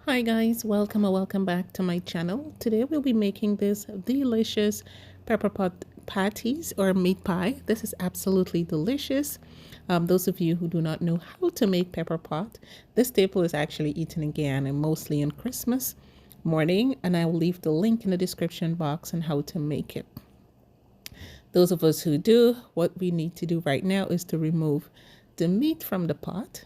Hi guys, welcome or welcome back to my channel. Today we'll be making this delicious pepperpot patties or meat pie. This is absolutely delicious. Those of you who do not know how to make pepperpot, this staple is actually eaten again and mostly on Christmas morning, and I will leave the link in the description box on how to make it. Those of us who do, what we need to do right now is to remove the meat from the pot.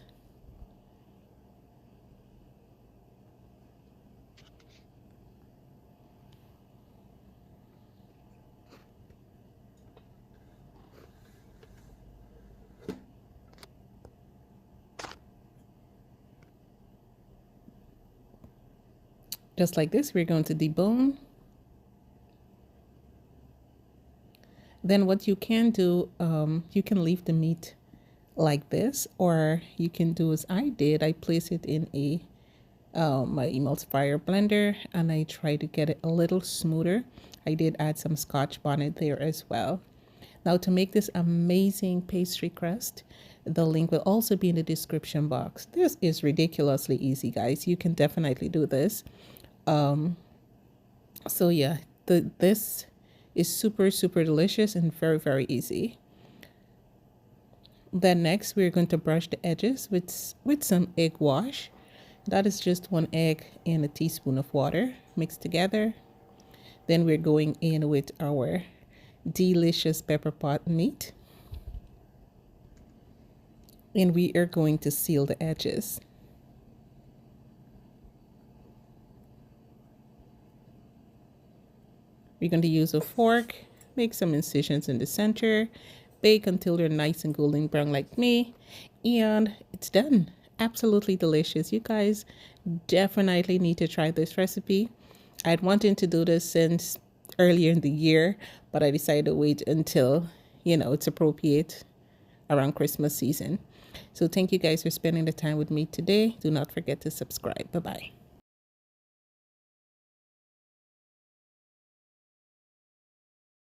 Just like this, we're going to debone. Then what you can do, you can leave the meat like this, or you can do as I did. I place it in a my emulsifier blender and I try to get it a little smoother. I did add some Scotch bonnet there as well. Now to make this amazing pastry crust, the link will also be in the description box. This is ridiculously easy, guys. You can definitely do this. So yeah, this is super delicious and very easy. Then next we're going to brush the edges with some egg wash. That is just 1 egg and a teaspoon of water mixed together. Then we're going in with our delicious pepperpot meat, and we are going to seal the edges. We're going to use a fork, make some incisions in the center, bake until they're nice and golden brown like me, and it's done. Absolutely delicious. You guys definitely need to try this recipe. I'd wanted to do this since earlier in the year, but I decided to wait until, it's appropriate around Christmas season. So thank you guys for spending the time with me today. Do not forget to subscribe. Bye-bye.